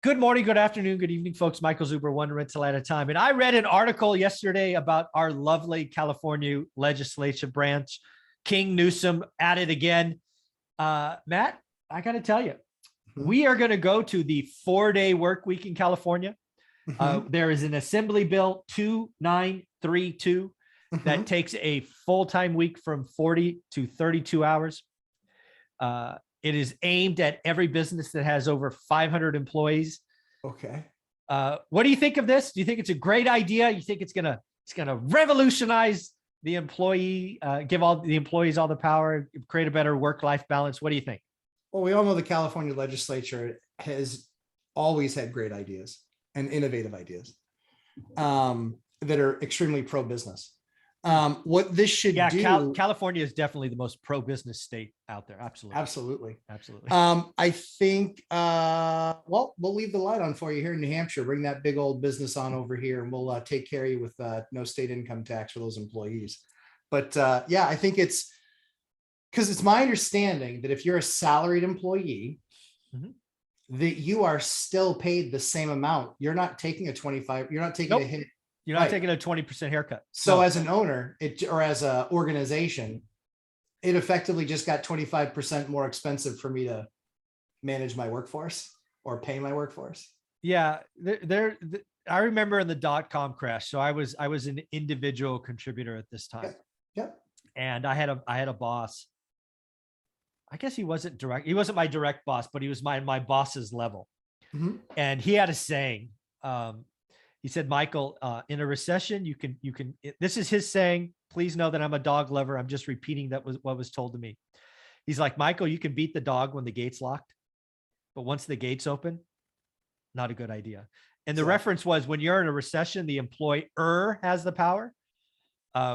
Good morning, good afternoon, good evening, folks. Michael Zuber, one rental at a time. And I read an article yesterday about our lovely California legislative branch, King Newsom at it again. Matt, I got to tell you, we are going to go to the 4-day work week in California. There is an Assembly Bill 2932 that takes a full-time week from 40 to 32 hours. It is aimed at every business that has over 500 employees. Okay. What do you think of this? Do you think it's a great idea? You think it's gonna revolutionize the employee, give all the employees all the power, create a better work-life balance? What do you think? Well, we all know the California legislature has always had great ideas and innovative ideas that are extremely pro-business. What this should do. California is definitely the most pro-business state out there. Absolutely. I think, well, we'll leave the light on for you here in New Hampshire. Bring that big old business on over here and we'll take care of you with no state income tax for those employees. But yeah, I think it's because it's my understanding that if you're a salaried employee, that you are still paid the same amount. You're not taking a 25, you're not taking a hit. You're not taking a 20% haircut. So as an owner, or as an organization, it effectively just got 25% more expensive for me to manage my workforce or pay my workforce. Yeah, I remember in the .com crash. So I was an individual contributor at this time. Yep. And I had a boss. I guess he wasn't my direct boss, but he was my boss's level. And he had a saying. He said, Michael, in a recession, you can, this is his saying, please know that I'm a dog lover. I'm just repeating what was told to me. He's like, Michael, you can beat the dog when the gate's locked, but once the gate's open, not a good idea. And the reference was when you're in a recession, the employer has the power.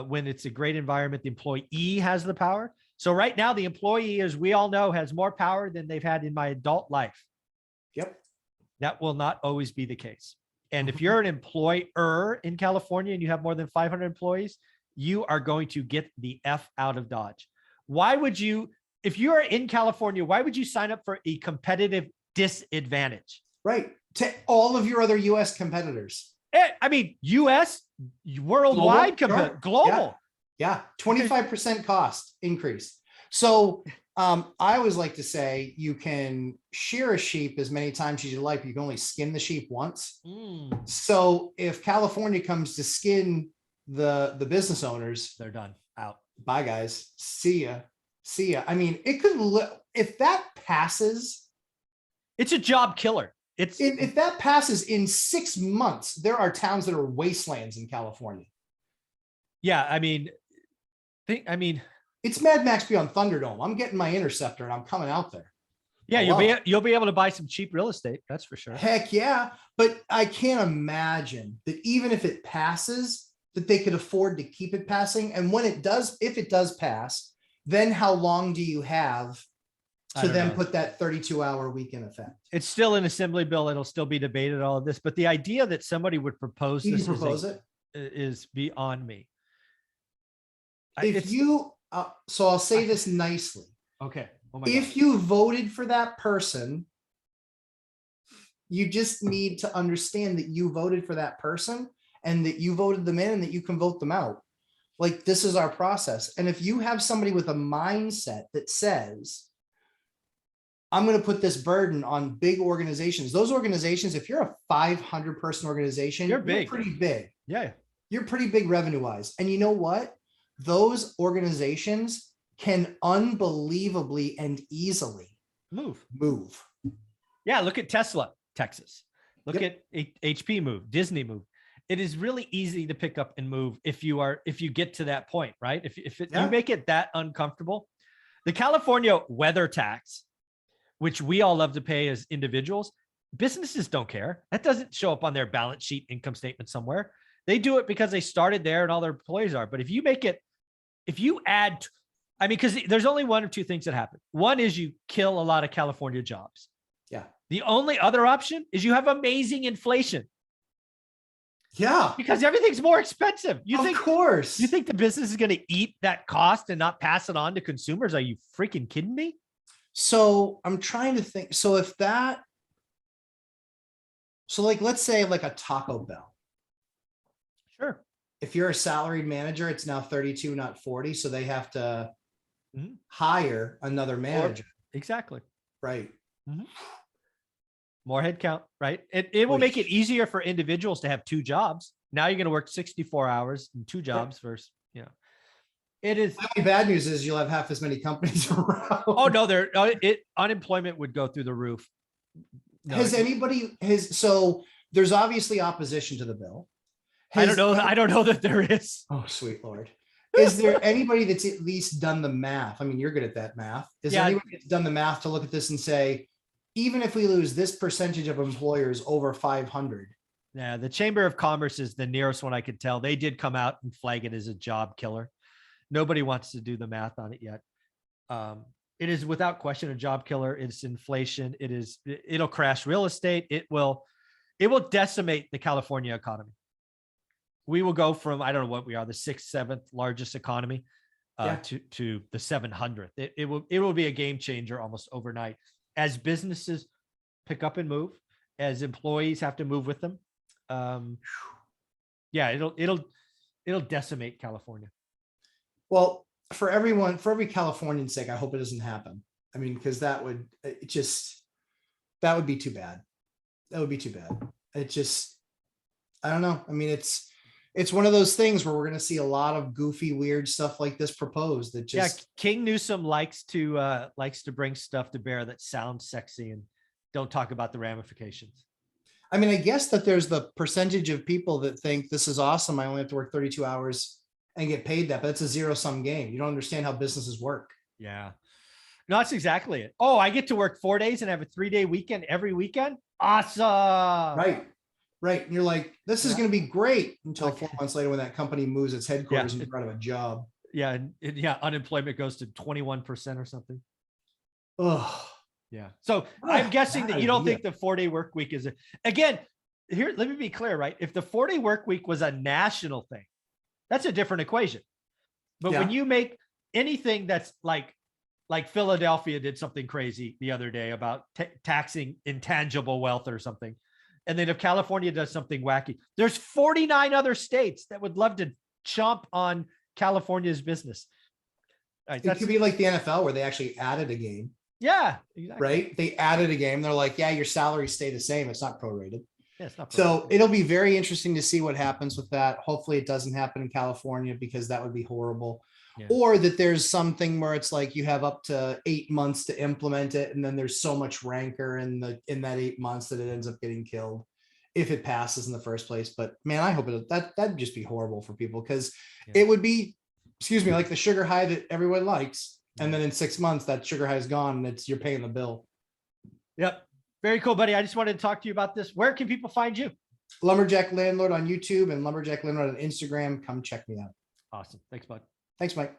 When it's a great environment, the employee has the power. So right now, the employee, as we all know, has more power than they've had in my adult life. Yep. That will not always be the case. And if you're an employer in California and you have more than 500 employees, you are going to get the F out of Dodge. Why would you, if you're in California, why would you sign up for a competitive disadvantage? Right. To all of your other US competitors. I mean, US, worldwide, global. Yeah. 25% cost increase. So I always like to say you can shear a sheep as many times as you like, but you can only skin the sheep once. So if California comes to skin the business owners, they're done. Out. Bye guys. See ya. I mean, it could, if that passes, it's a job killer. If that passes in 6 months, there are towns that are wastelands in California. Yeah. I mean, it's Mad Max Beyond Thunderdome. I'm getting my Interceptor and I'm coming out there. Yeah, you'll be able to buy some cheap real estate. That's for sure. Heck yeah. But I can't imagine that even if it passes, that they could afford to keep it passing. And when it does, if it does pass, then how long do you have to then put that 32-hour week in effect? It's still an assembly bill. It'll still be debated, all of this. But the idea that somebody would propose this is beyond me. So I'll say this nicely. Okay. Oh my if you voted for that person, you just need to understand that you voted for that person and that you voted them in and that you can vote them out. Like, this is our process. And if you have somebody with a mindset that says, I'm going to put this burden on big organizations, those organizations, if you're a 500 person organization, you're pretty big. Yeah. You're pretty big revenue wise. And you know what? Those organizations can unbelievably and easily move. Yeah. Look at Tesla, Texas. Look at HP move, Disney move. It is really easy to pick up and move if you get to that point, right? If you make it that uncomfortable. The California weather tax, which we all love to pay as individuals, businesses don't care. That doesn't show up on their balance sheet income statement somewhere. They do it because they started there and all their employees are. But if you add, because there's only one or two things that happen. One is you kill a lot of California jobs. Yeah. The only other option is you have amazing inflation. Yeah. Because everything's more expensive. Of course. You think the business is going to eat that cost and not pass it on to consumers? Are you freaking kidding me? So I'm trying to think. So if that So like, let's say like a Taco Bell. Sure. If you're a salaried manager, it's now 32, not 40. So they have to Mhm. hire another manager. Exactly. Right. Mhm. More headcount, right? It will make it easier for individuals to have two jobs. Now you're going to work 64 hours and two jobs versus, it is. The only bad news is you'll have half as many companies around. Oh no, unemployment would go through the roof. No, So there's obviously opposition to the bill. I don't know that there is. Oh, sweet Lord. Is there anybody that's at least done the math? I mean, you're good at that math. Is there anybody that's done the math to look at this and say, even if we lose this percentage of employers over 500? Yeah, the Chamber of Commerce is the nearest one I could tell. They did come out and flag it as a job killer. Nobody wants to do the math on it yet. It is without question a job killer. It's inflation. It'll crash real estate. It will decimate the California economy. We will go from, I don't know what we are, the 6th, 7th largest economy to the 700th. It will be a game changer almost overnight as businesses pick up and move, as employees have to move with them. It'll decimate California. Well, for every Californian's sake, I hope it doesn't happen. I mean, because that would be too bad. That would be too bad. I don't know. I mean, it's one of those things where we're going to see a lot of goofy, weird stuff like this proposed. That just King Newsom likes to bring stuff to bear that sounds sexy and don't talk about the ramifications. I mean, I guess that there's the percentage of people that think this is awesome. I only have to work 32 hours and get paid that, but it's a zero-sum game. You don't understand how businesses work. Yeah. No, that's exactly it. Oh, I get to work 4 days and have a 3-day weekend every weekend. Awesome. Right. And you're like, this is going to be great until 4 months later when that company moves its headquarters and you're out of a job. Yeah. Unemployment goes to 21% or something. Oh, yeah. So I'm guessing that you don't think the 4-day work week is again, here, let me be clear, right? If the 4-day work week was a national thing, that's a different equation. But when you make anything that's like Philadelphia did something crazy the other day about taxing intangible wealth or something. And then if California does something wacky, there's 49 other states that would love to chomp on California's business. Right, it could be like the NFL where they actually added a game. Yeah, exactly. Right. They added a game. They're like, yeah, your salaries stay the same. It's not prorated. Yeah, it's not prorated. So it'll be very interesting to see what happens with that. Hopefully it doesn't happen in California because that would be horrible. Yeah. Or that there's something where it's like you have up to 8 months to implement it. And then there's so much rancor in that 8 months that it ends up getting killed if it passes in the first place. But man, I hope that'd just be horrible for people because it would be, like the sugar high that everyone likes. And then in 6 months, that sugar high is gone and you're paying the bill. Yep. Very cool, buddy. I just wanted to talk to you about this. Where can people find you? Lumberjack Landlord on YouTube and Lumberjack Landlord on Instagram. Come check me out. Awesome. Thanks, bud. Thanks, Mike.